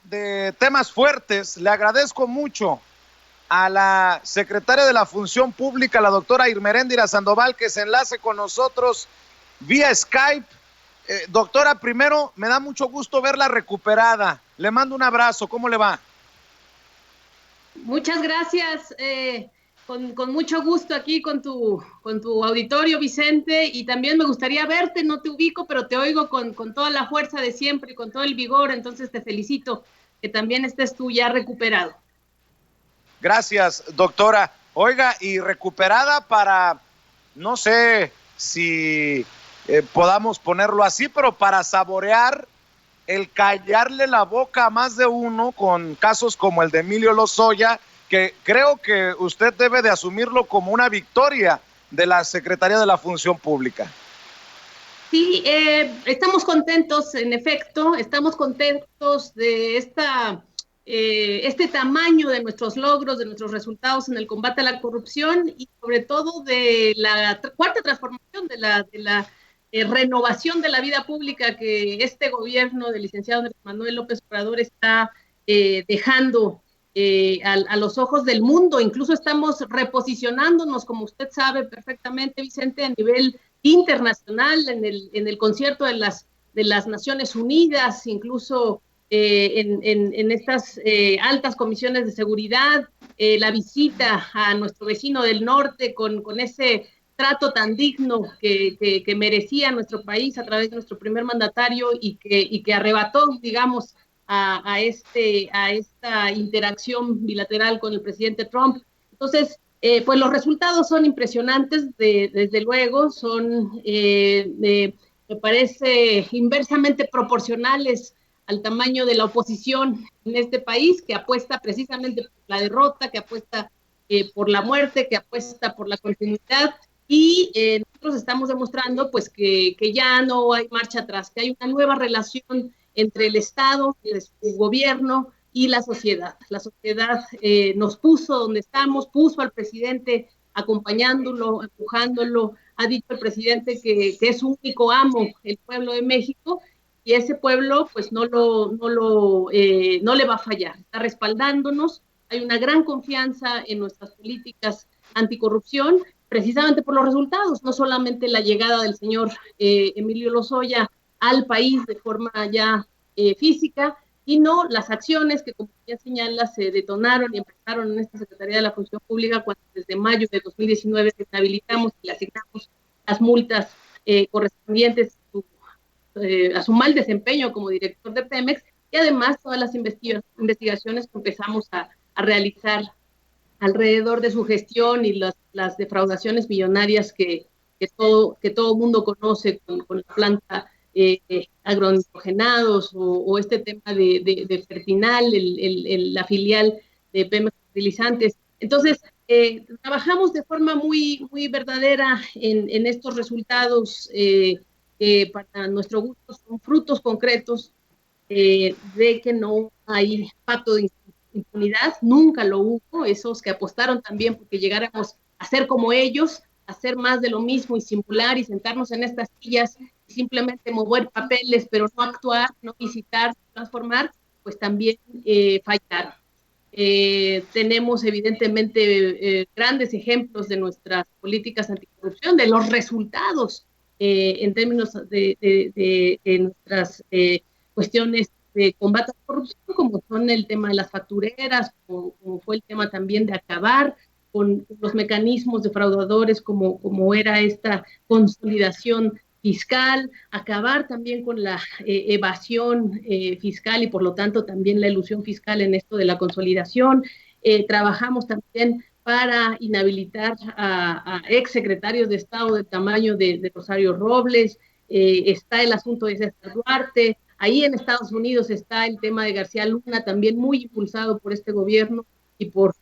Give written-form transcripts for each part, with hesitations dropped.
de temas fuertes, le agradezco mucho a la secretaria de la Función Pública, la doctora Irmeréndira Sandoval, que se enlace con nosotros vía Skype. Doctora, primero, me da mucho gusto verla recuperada. Le mando un abrazo. ¿Cómo le va? Muchas gracias. Con mucho gusto aquí con tu auditorio, Vicente, y también me gustaría verte, no te ubico, pero te oigo con toda la fuerza de siempre y con todo el vigor, entonces te felicito que también estés tú ya recuperado. Gracias, doctora. Oiga, y recuperada para, no sé si podamos ponerlo así, pero para saborear el callarle la boca a más de uno con casos como el de Emilio Lozoya, que creo que usted debe de asumirlo como una victoria de la Secretaría de la Función Pública. Sí, estamos contentos, en efecto, estamos contentos de este tamaño de nuestros logros, de nuestros resultados en el combate a la corrupción y sobre todo de la cuarta transformación, de la renovación de la vida pública que este gobierno del licenciado Andrés Manuel López Obrador está dejando a los ojos del mundo. Incluso estamos reposicionándonos, como usted sabe perfectamente, Vicente, a nivel internacional, en el concierto de las Naciones Unidas, incluso en estas altas comisiones de seguridad, la visita a nuestro vecino del norte con ese trato tan digno que merecía nuestro país a través de nuestro primer mandatario y que arrebató, digamos, a esta interacción bilateral con el presidente Trump. Entonces, pues los resultados son impresionantes, desde luego, me parece, inversamente proporcionales al tamaño de la oposición en este país, que apuesta precisamente por la derrota, que apuesta por la muerte, que apuesta por la continuidad, y nosotros estamos demostrando pues que ya no hay marcha atrás, que hay una nueva relación entre el Estado, el gobierno y la sociedad. La sociedad nos puso donde estamos, puso al presidente acompañándolo, empujándolo. Ha dicho el presidente que es su único amo, el pueblo de México, y ese pueblo pues no le va a fallar. Está respaldándonos, hay una gran confianza en nuestras políticas anticorrupción, precisamente por los resultados, no solamente la llegada del señor Emilio Lozoya al país de forma ya física, sino las acciones que, como ya señala, se detonaron y empezaron en esta Secretaría de la Función Pública cuando desde mayo de 2019 rehabilitamos y le asignamos las multas correspondientes a su mal desempeño como director de Pemex, y además todas las investigaciones que empezamos a realizar alrededor de su gestión y las defraudaciones millonarias que todo mundo conoce con la planta agronitrogenados o este tema de Fertinal, la filial de Pemex Fertilizantes. Entonces, trabajamos de forma muy verdadera en estos resultados que para nuestro gusto son frutos concretos de que no hay pacto de impunidad, nunca lo hubo, esos que apostaron también porque llegáramos a ser como ellos, a hacer más de lo mismo y simular y sentarnos en estas sillas y simplemente mover papeles, pero no actuar, no visitar, transformar, pues también fallaron. Tenemos evidentemente grandes ejemplos de nuestras políticas anticorrupción, de los resultados en términos de nuestras cuestiones de combate a la corrupción, como son el tema de las factureras, como fue el tema también de acabar con los mecanismos defraudadores, como era esta consolidación fiscal, acabar también con la evasión fiscal y por lo tanto también la elusión fiscal en esto de la consolidación. Trabajamos también para inhabilitar a exsecretarios de Estado del tamaño de Rosario Robles. Está el asunto de César Duarte. Ahí en Estados Unidos está el tema de García Luna, también muy impulsado por este gobierno y por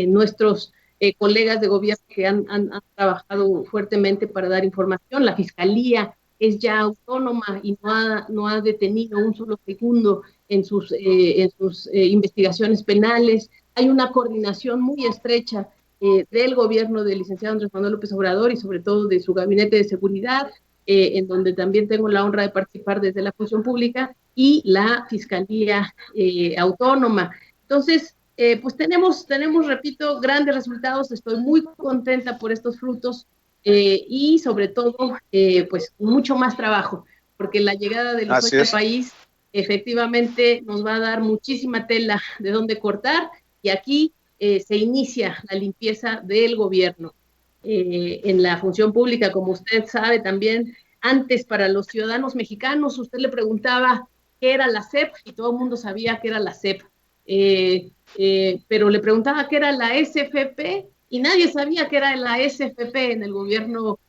nuestros colegas de gobierno que han trabajado fuertemente para dar información. La Fiscalía es ya autónoma y no ha detenido un solo segundo en sus investigaciones penales. Hay una coordinación muy estrecha del gobierno del licenciado Andrés Manuel López Obrador y sobre todo de su gabinete de seguridad, en donde también tengo la honra de participar desde la función pública, y la Fiscalía Autónoma. Entonces, pues tenemos, repito, grandes resultados. Estoy muy contenta por estos frutos y sobre todo, pues mucho más trabajo, porque la llegada de los Lozoya al país efectivamente nos va a dar muchísima tela de dónde cortar, y aquí se inicia la limpieza del gobierno. En la función pública, como usted sabe también, antes para los ciudadanos mexicanos, usted le preguntaba qué era la SEP y todo el mundo sabía qué era la SEP. Pero le preguntaba qué era la SFP y nadie sabía qué era la SFP en el gobierno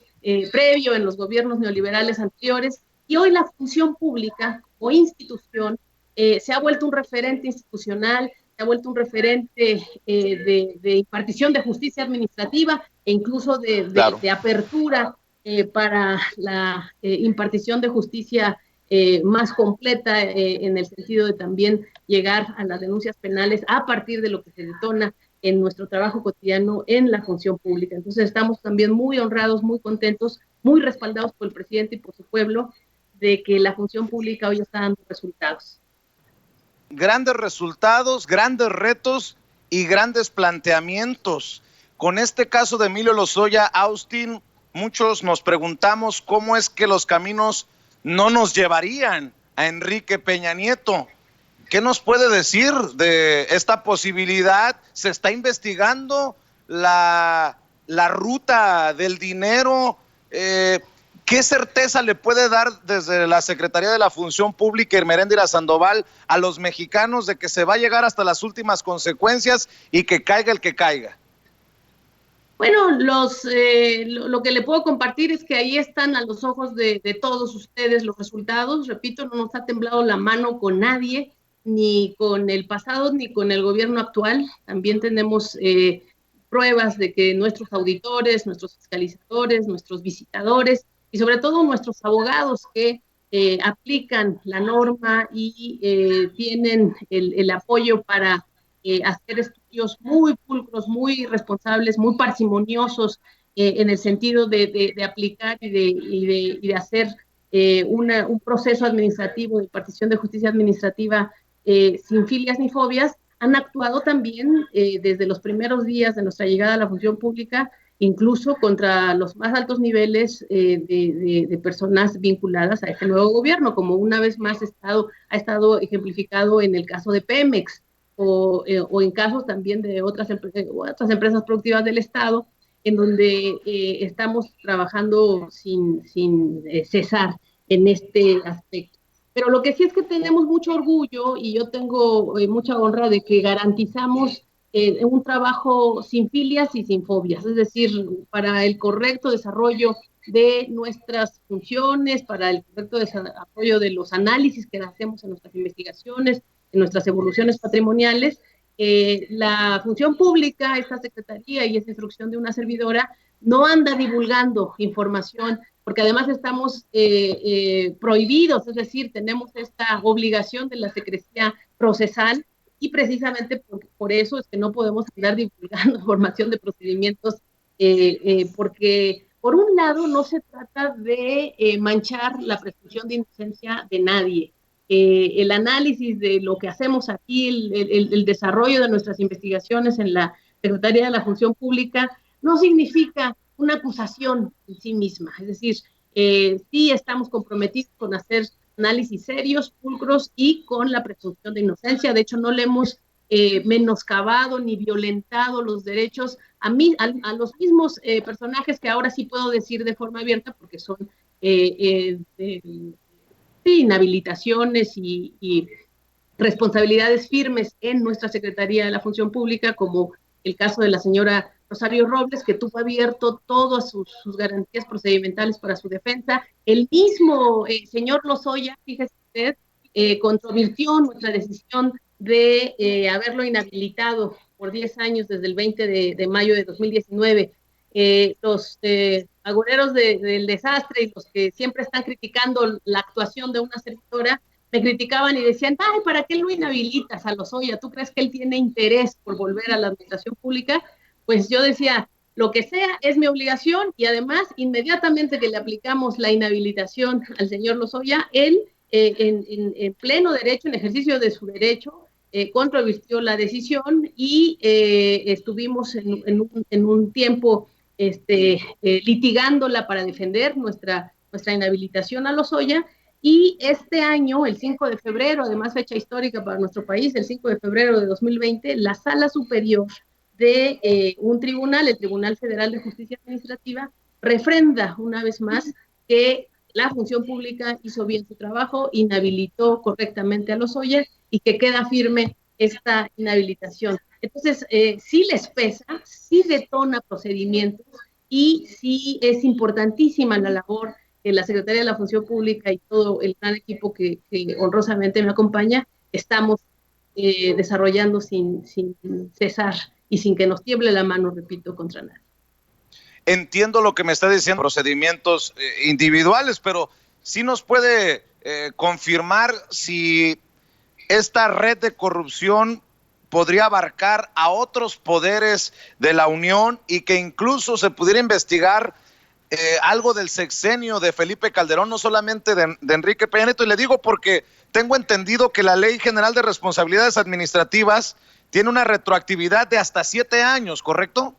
previo, en los gobiernos neoliberales anteriores, y hoy la función pública o institución se ha vuelto un referente institucional, se ha vuelto un referente de impartición de justicia administrativa e incluso de apertura para la impartición de justicia más completa en el sentido de también llegar a las denuncias penales a partir de lo que se detona en nuestro trabajo cotidiano en la función pública. Entonces estamos también muy honrados, muy contentos, muy respaldados por el presidente y por su pueblo de que la función pública hoy está dando resultados. Grandes resultados, grandes retos y grandes planteamientos. Con este caso de Emilio Lozoya Austin, muchos nos preguntamos cómo es que los caminos no nos llevarían a Enrique Peña Nieto. ¿Qué nos puede decir de esta posibilidad? ¿Se está investigando la ruta del dinero? ¿Qué certeza le puede dar desde la Secretaría de la Función Pública Ermeréndira Sandoval a los mexicanos de que se va a llegar hasta las últimas consecuencias y que caiga el que caiga? Bueno, lo que le puedo compartir es que ahí están a los ojos de todos ustedes los resultados. Repito, no nos ha temblado la mano con nadie, ni con el pasado, ni con el gobierno actual. También tenemos pruebas de que nuestros auditores, nuestros fiscalizadores, nuestros visitadores y sobre todo nuestros abogados que aplican la norma y tienen el apoyo para hacer estudios muy pulcros, muy responsables, muy parsimoniosos en el sentido de aplicar y de hacer un proceso administrativo de impartición de justicia administrativa sin filias ni fobias, han actuado también desde los primeros días de nuestra llegada a la función pública, incluso contra los más altos niveles de personas vinculadas a este nuevo gobierno, como una vez más ha estado ejemplificado en el caso de Pemex, o en casos también de otras empresas productivas del Estado, en donde estamos trabajando sin cesar en este aspecto. Pero lo que sí es que tenemos mucho orgullo y yo tengo mucha honra de que garantizamos un trabajo sin filias y sin fobias, es decir, para el correcto desarrollo de nuestras funciones, para el correcto desarrollo de los análisis que hacemos en nuestras investigaciones, en nuestras evoluciones patrimoniales. La función pública, esta secretaría y esta instrucción de una servidora, no anda divulgando información, porque además estamos prohibidos, es decir, tenemos esta obligación de la secrecía procesal y precisamente por eso es que no podemos andar divulgando información de procedimientos, porque por un lado no se trata de manchar la presunción de inocencia de nadie. El análisis de lo que hacemos aquí, el desarrollo de nuestras investigaciones en la Secretaría de la Función Pública, no significa una acusación en sí misma. Es decir, sí estamos comprometidos con hacer análisis serios, pulcros y con la presunción de inocencia. De hecho, no le hemos menoscabado ni violentado los derechos a los mismos personajes que ahora sí puedo decir de forma abierta porque son inhabilitaciones y responsabilidades firmes en nuestra Secretaría de la Función Pública, como el caso de la señora Rosario Robles, que tuvo abierto todas sus garantías procedimentales para su defensa. El mismo señor Lozoya, fíjese usted, controvirtió nuestra decisión de haberlo inhabilitado por 10 años desde el 20 de mayo de 2019. Los agoreros del desastre y los que siempre están criticando la actuación de una servidora me criticaban y decían, ay, ¿para qué lo inhabilitas a Lozoya? ¿Tú crees que él tiene interés por volver a la administración pública? Pues yo decía, lo que sea es mi obligación y además inmediatamente que le aplicamos la inhabilitación al señor Lozoya, él en pleno derecho, en ejercicio de su derecho, controvirtió la decisión y estuvimos en un tiempo litigándola para defender nuestra inhabilitación a Lozoya. Y este año, el 5 de febrero, además fecha histórica para nuestro país, el 5 de febrero de 2020, la Sala Superior de un tribunal, el Tribunal Federal de Justicia Administrativa, refrenda una vez más que la función pública hizo bien su trabajo, inhabilitó correctamente a Lozoya y que queda firme esta inhabilitación. Entonces, sí les pesa, sí detona procedimientos y sí es importantísima la labor que la Secretaría de la Función Pública y todo el gran equipo que honrosamente me acompaña, estamos desarrollando sin cesar y sin que nos tiemble la mano, repito, contra nadie. Entiendo lo que me está diciendo, procedimientos individuales, pero sí nos puede confirmar si esta red de corrupción podría abarcar a otros poderes de la Unión y que incluso se pudiera investigar algo del sexenio de Felipe Calderón, no solamente de Enrique Peña Nieto. Y le digo porque tengo entendido que la Ley General de Responsabilidades Administrativas tiene una retroactividad de hasta 7 años, ¿correcto?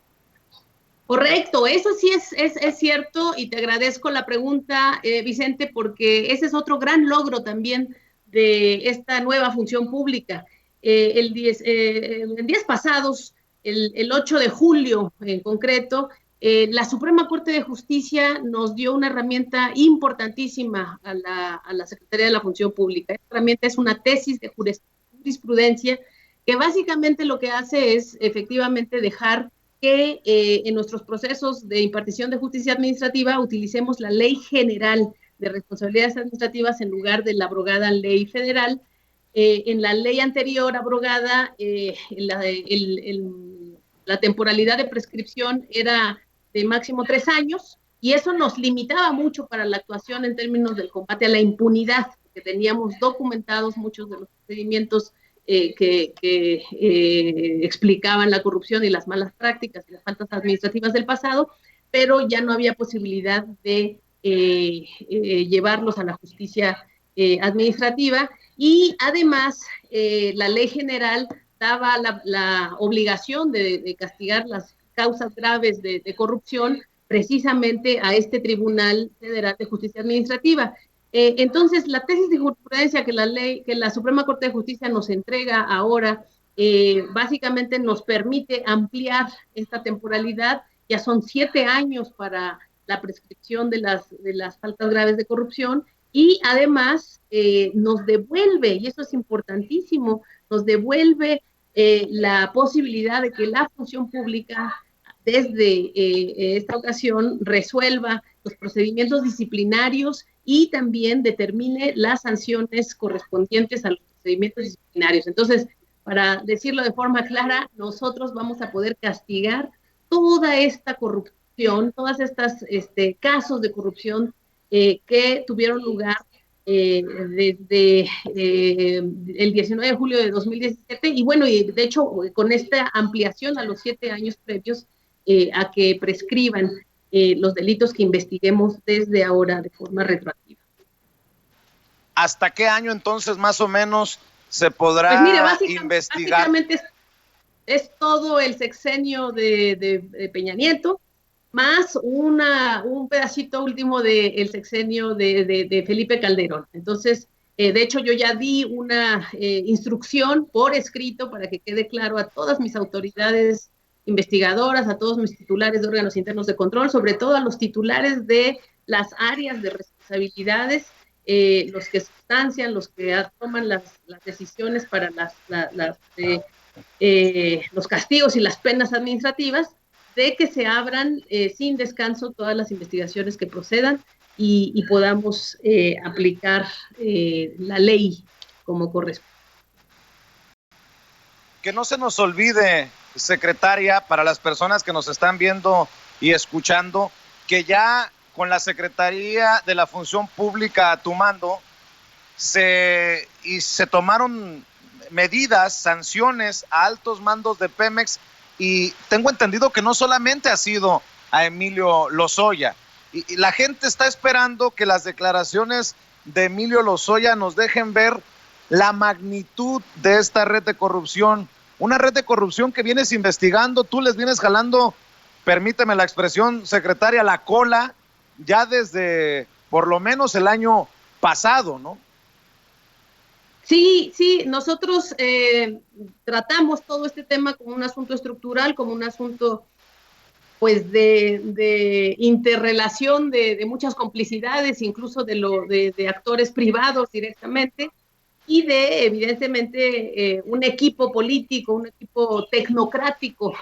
Correcto, eso sí es cierto y te agradezco la pregunta, Vicente, porque ese es otro gran logro también de esta nueva función pública. En días pasados, el 8 de julio en concreto, la Suprema Corte de Justicia nos dio una herramienta importantísima a la Secretaría de la Función Pública. Esta herramienta es una tesis de jurisprudencia que básicamente lo que hace es efectivamente dejar que en nuestros procesos de impartición de justicia administrativa utilicemos la Ley General de Responsabilidades Administrativas en lugar de la abrogada Ley Federal. En la ley anterior abrogada, la temporalidad de prescripción era de máximo 3 años y eso nos limitaba mucho para la actuación en términos del combate a la impunidad, que teníamos documentados muchos de los procedimientos que explicaban la corrupción y las malas prácticas y las faltas administrativas del pasado, pero ya no había posibilidad de llevarlos a la justicia administrativa y además la ley general daba la obligación de castigar las causas graves de corrupción precisamente a este Tribunal Federal de Justicia Administrativa. Entonces, la tesis de jurisprudencia que la Suprema Corte de Justicia nos entrega ahora, básicamente nos permite ampliar esta temporalidad. Ya son 7 años para la prescripción de las faltas graves de corrupción y además nos devuelve, y eso es importantísimo, nos devuelve la posibilidad de que la función pública desde esta ocasión resuelva los procedimientos disciplinarios y también determine las sanciones correspondientes a los procedimientos disciplinarios. Entonces, para decirlo de forma clara, nosotros vamos a poder castigar toda esta corrupción, todas estas casos de corrupción que tuvieron lugar desde el 19 de julio de 2017 y bueno, y de hecho con esta ampliación a los 7 años previos a que prescriban los delitos que investiguemos desde ahora de forma retroactiva. ¿Hasta qué año entonces más o menos se podrá investigar? Básicamente es todo el sexenio de Peña Nieto, más un pedacito último del sexenio de Felipe Calderón. Entonces, de hecho, yo ya di una instrucción por escrito para que quede claro a todas mis autoridades investigadoras, a todos mis titulares de órganos internos de control, sobre todo a los titulares de las áreas de responsabilidades, los que sustancian, los que toman las decisiones para los castigos y las penas administrativas, de que se abran sin descanso todas las investigaciones que procedan y podamos aplicar la ley como corresponde. Que no se nos olvide, secretaria, para las personas que nos están viendo y escuchando, que ya con la Secretaría de la Función Pública a tu mando se tomaron medidas, sanciones a altos mandos de Pemex y tengo entendido que no solamente ha sido a Emilio Lozoya y la gente está esperando que las declaraciones de Emilio Lozoya nos dejen ver la magnitud de esta red de corrupción. Una red de corrupción que vienes investigando, tú les vienes jalando, permíteme la expresión, secretaria, la cola, ya desde por lo menos el año pasado, ¿no? Sí, sí, nosotros tratamos todo este tema como un asunto estructural, como un asunto pues de interrelación de muchas complicidades, incluso de actores privados directamente, y de evidentemente un equipo político, un equipo tecnocrático,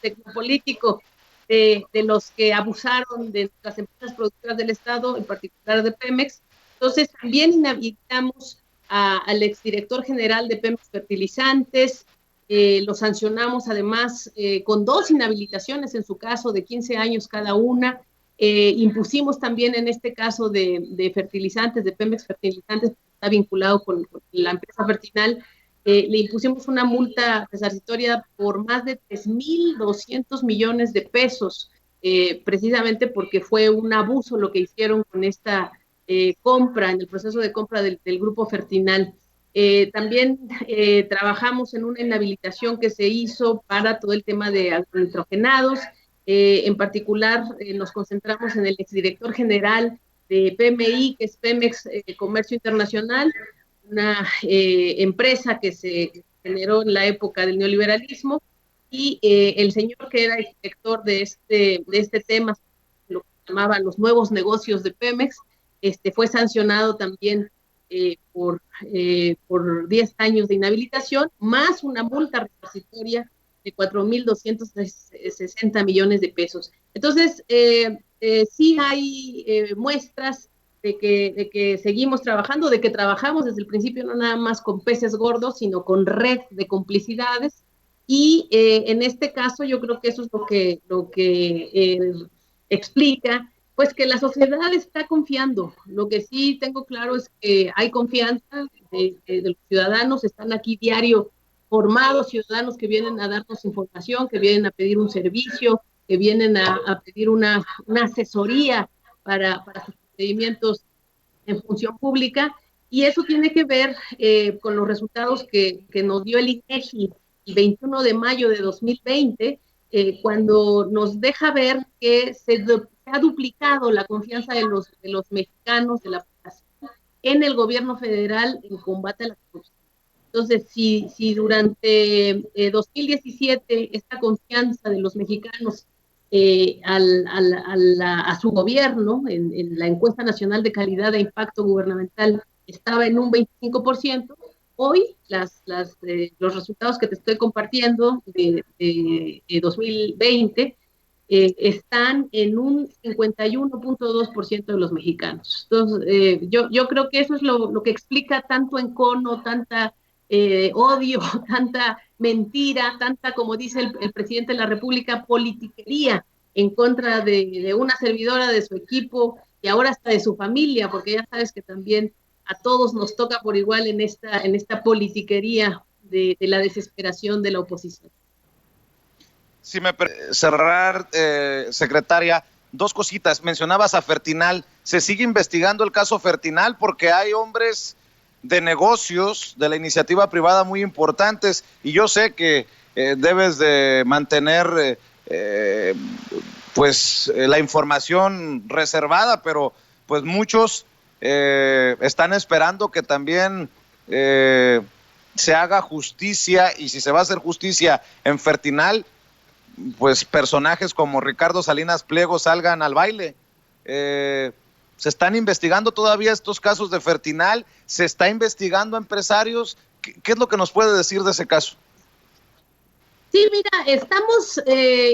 tecnopolítico, de los que abusaron de las empresas productivas del Estado, en particular de Pemex. Entonces también inhabilitamos al exdirector general de Pemex Fertilizantes, lo sancionamos además con 2 inhabilitaciones en su caso de 15 años cada una. Impusimos también en este caso de fertilizantes, de Pemex Fertilizantes, está vinculado con la empresa Fertinal, le impusimos una multa resarcitoria por más de 3.200 millones de pesos, precisamente porque fue un abuso lo que hicieron con esta compra, en el proceso de compra del grupo Fertinal. También trabajamos en una inhabilitación que se hizo para todo el tema de agronitrogenados. En particular, nos concentramos en el exdirector general de PMI, que es Pemex Comercio Internacional, una empresa que se generó en la época del neoliberalismo, y el señor que era el director de este tema, lo que llamaban los nuevos negocios de Pemex, fue sancionado también por 10 años de inhabilitación, más una multa resarcitoria de 4.260 millones de pesos. Entonces, sí hay muestras de que seguimos trabajando, de que trabajamos desde el principio no nada más con peces gordos, sino con red de complicidades. Y en este caso yo creo que eso es lo que explica pues que la sociedad está confiando. Lo que sí tengo claro es que hay confianza de los ciudadanos, están aquí diario formados ciudadanos que vienen a darnos información, que vienen a pedir un servicio, que vienen a pedir una asesoría para sus procedimientos en función pública, y eso tiene que ver con los resultados que nos dio el INEGI el 21 de mayo de 2020, cuando nos deja ver que se ha duplicado la confianza de los mexicanos, de la población, en el gobierno federal en combate a la corrupción. Entonces, si durante 2017 esta confianza de los mexicanos a su gobierno, en la encuesta nacional de calidad de impacto gubernamental, estaba en un 25%, hoy los resultados que te estoy compartiendo de 2020 están en un 51.2% de los mexicanos. Entonces, yo creo que eso es lo que explica tanto encono, tanta odio, tanta mentira, tanta, como dice el presidente de la República, politiquería en contra de una servidora, de su equipo y ahora hasta de su familia, porque ya sabes que también a todos nos toca por igual en esta politiquería de la desesperación de la oposición. Si me cerrar, secretaria, 2 cositas. Mencionabas a Fertinal. ¿Se sigue investigando el caso Fertinal? Porque hay hombres de negocios de la iniciativa privada muy importantes, y yo sé que debes de mantener la información reservada, pero pues muchos están esperando que también se haga justicia, y si se va a hacer justicia en Fertinal, pues personajes como Ricardo Salinas Pliego salgan al baile. ¿Se están investigando todavía estos casos de Fertinal? ¿Se está investigando a empresarios? ¿Qué es lo que nos puede decir de ese caso? Sí, mira, estamos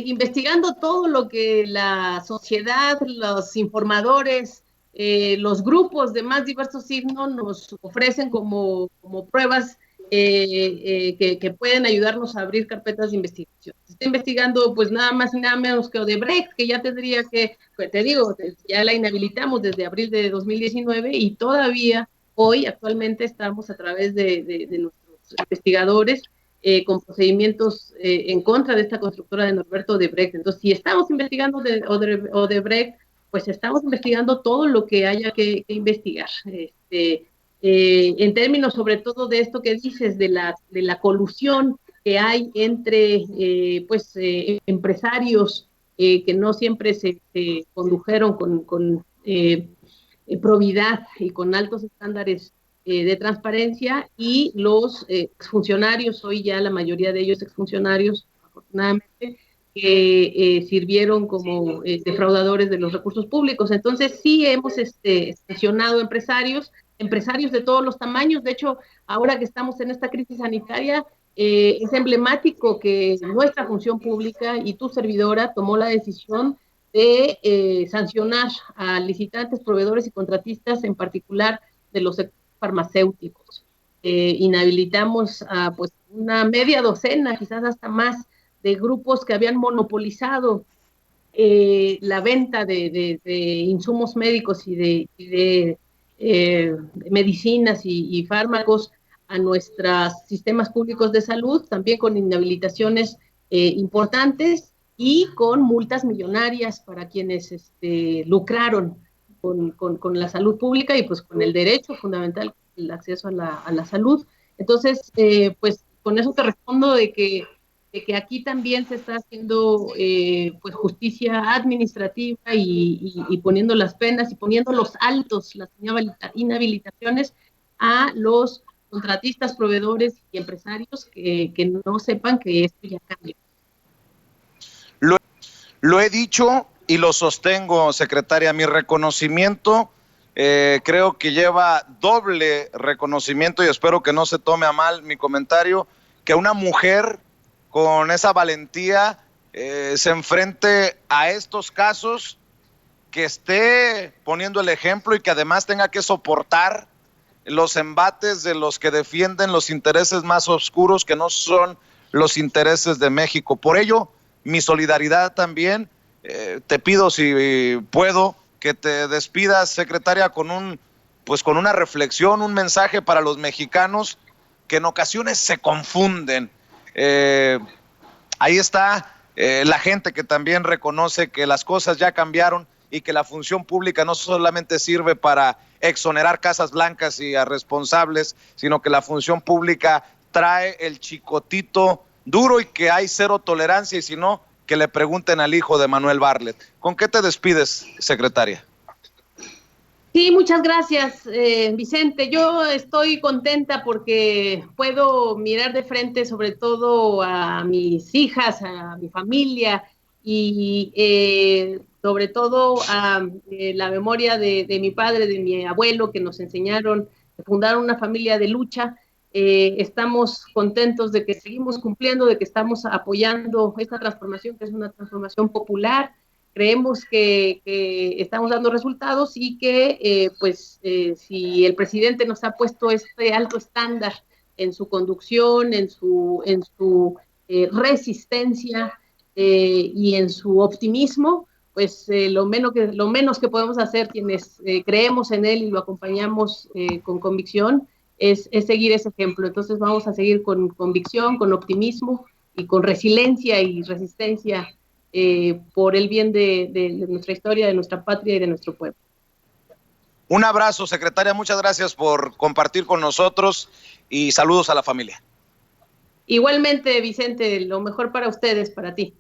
investigando todo lo que la sociedad, los informadores, los grupos de más diversos signos nos ofrecen como pruebas que pueden ayudarnos a abrir carpetas de investigación. Se está investigando pues nada más y nada menos que Odebrecht, que ya tendría que, pues, te digo, ya la inhabilitamos desde abril de 2019 y todavía hoy, actualmente, estamos a través de nuestros investigadores con procedimientos en contra de esta constructora de Norberto Odebrecht. Entonces, si estamos investigando de Odebrecht, pues estamos investigando todo lo que haya que investigar. En términos sobre todo de esto que dices, de la colusión que hay entre empresarios que no siempre se condujeron con probidad y con altos estándares de transparencia, y los exfuncionarios, hoy ya la mayoría de ellos exfuncionarios, afortunadamente, que sirvieron como defraudadores de los recursos públicos. Entonces sí hemos sancionado empresarios de todos los tamaños. De hecho, ahora que estamos en esta crisis sanitaria, es emblemático que nuestra función pública y tu servidora tomó la decisión de sancionar a licitantes, proveedores y contratistas, en particular de los sectores farmacéuticos. Inhabilitamos a pues una media docena, quizás hasta más, de grupos que habían monopolizado la venta de insumos médicos y de medicinas y fármacos a nuestros sistemas públicos de salud, también con inhabilitaciones importantes y con multas millonarias para quienes lucraron con la salud pública y pues con el derecho fundamental, el acceso a la salud. Entonces, pues con eso te respondo de que aquí también se está haciendo pues justicia administrativa y poniendo las penas y poniendo los altos, las inhabilitaciones a los contratistas, proveedores y empresarios que no sepan que esto ya cambió. Lo he dicho y lo sostengo, secretaria, mi reconocimiento creo que lleva doble reconocimiento, y espero que no se tome a mal mi comentario, que una mujer con esa valentía se enfrente a estos casos, que esté poniendo el ejemplo y que además tenga que soportar los embates de los que defienden los intereses más oscuros, que no son los intereses de México. Por ello, mi solidaridad también. Te pido, si puedo, que te despidas, secretaria, con una reflexión, un mensaje para los mexicanos que en ocasiones se confunden. Ahí está la gente que también reconoce que las cosas ya cambiaron y que la función pública no solamente sirve para exonerar casas blancas y a responsables, sino que la función pública trae el chicotito duro y que hay cero tolerancia, y si no, que le pregunten al hijo de Manuel Bartlett. ¿Con qué te despides, secretaria? Sí, muchas gracias, Vicente. Yo estoy contenta porque puedo mirar de frente sobre todo a mis hijas, a mi familia y sobre todo a la memoria de mi padre, de mi abuelo, que nos enseñaron, fundaron una familia de lucha. Estamos contentos de que seguimos cumpliendo, de que estamos apoyando esta transformación, que es una transformación popular. Creemos que estamos dando resultados y que si el presidente nos ha puesto este alto estándar en su conducción, en su resistencia y en su optimismo, pues lo menos que podemos hacer quienes creemos en él y lo acompañamos con convicción es seguir ese ejemplo. Entonces vamos a seguir con convicción, con optimismo y con resiliencia y resistencia por el bien de nuestra historia, de nuestra patria y de nuestro pueblo. Un abrazo, secretaria, muchas gracias por compartir con nosotros y saludos a la familia. Igualmente, Vicente, lo mejor para ustedes, para ti.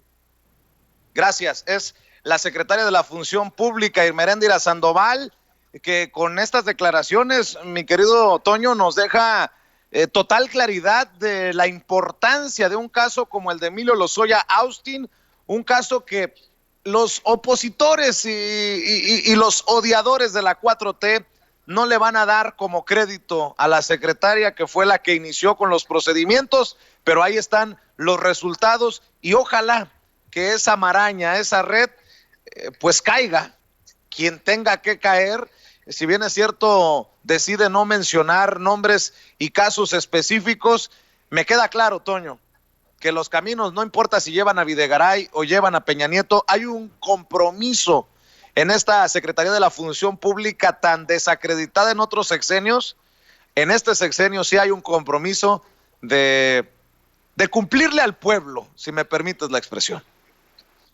Gracias. Es la secretaria de la Función Pública, Irmeréndira Sandoval, que con estas declaraciones, mi querido Toño, nos deja total claridad de la importancia de un caso como el de Emilio Lozoya Austin, un caso que los opositores y los odiadores de la 4T no le van a dar como crédito a la secretaria, que fue la que inició con los procedimientos, pero ahí están los resultados, y ojalá que esa maraña, esa red, pues caiga quien tenga que caer. Si bien es cierto, decide no mencionar nombres y casos específicos, me queda claro, Toño, que los caminos, no importa si llevan a Videgaray o llevan a Peña Nieto, hay un compromiso en esta Secretaría de la Función Pública tan desacreditada en otros sexenios. En este sexenio sí hay un compromiso de cumplirle al pueblo, si me permites la expresión.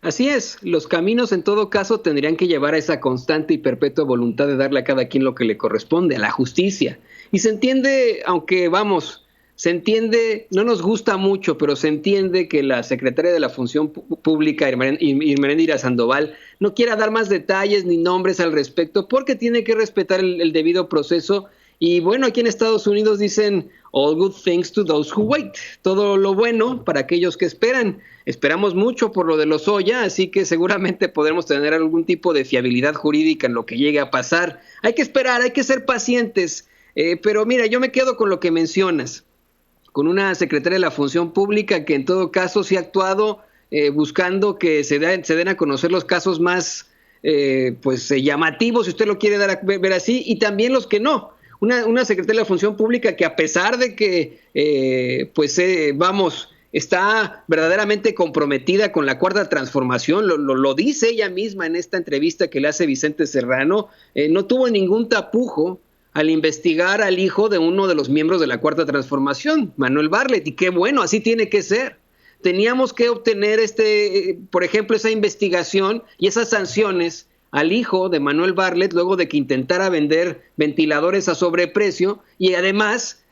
Así es, los caminos en todo caso tendrían que llevar a esa constante y perpetua voluntad de darle a cada quien lo que le corresponde, a la justicia. Y se entiende, aunque vamos, se entiende, no nos gusta mucho, pero se entiende que la secretaria de la Función Pública, Irmeréndira Sandoval, no quiera dar más detalles ni nombres al respecto porque tiene que respetar el debido proceso. Y bueno, aquí en Estados Unidos dicen all good things to those who wait. Todo lo bueno para aquellos que esperan. Esperamos mucho por lo de Lozoya, así que seguramente podremos tener algún tipo de fiabilidad jurídica en lo que llegue a pasar. Hay que esperar, hay que ser pacientes. Pero mira, yo me quedo con lo que mencionas, con una secretaria de la Función Pública que en todo caso sí ha actuado buscando que se den a conocer los casos más llamativos, si usted lo quiere ver así, y también los que no. Una secretaria de la Función Pública que a pesar de que, está verdaderamente comprometida con la Cuarta Transformación, lo dice ella misma en esta entrevista que le hace Vicente Serrano, no tuvo ningún tapujo al investigar al hijo de uno de los miembros de la Cuarta Transformación, Manuel Bartlett, y qué bueno, así tiene que ser. Teníamos que obtener, por ejemplo, esa investigación y esas sanciones al hijo de Manuel Bartlett luego de que intentara vender ventiladores a sobreprecio y además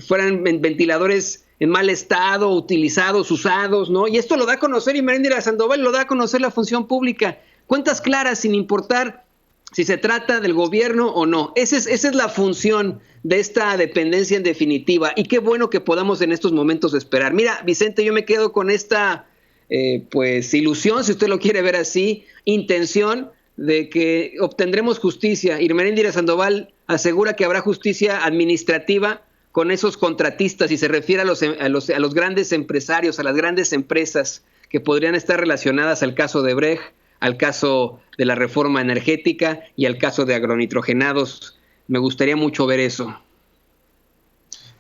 fueran ventiladores en mal estado, utilizados, usados, ¿no? Y esto lo da a conocer Irmeréndira Sandoval, lo da a conocer la Función Pública. Cuentas claras sin importar si se trata del gobierno o no. Esa es la función de esta dependencia en definitiva. Y qué bueno que podamos en estos momentos esperar. Mira, Vicente, yo me quedo con esta ilusión, si usted lo quiere ver así, intención de que obtendremos justicia. Irmeréndira Sandoval asegura que habrá justicia administrativa con esos contratistas y se refiere a los grandes empresarios, a las grandes empresas que podrían estar relacionadas al caso de Brecht, al caso de la reforma energética y al caso de agronitrogenados. Me gustaría mucho ver eso.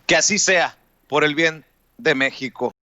Que así sea, por el bien de México.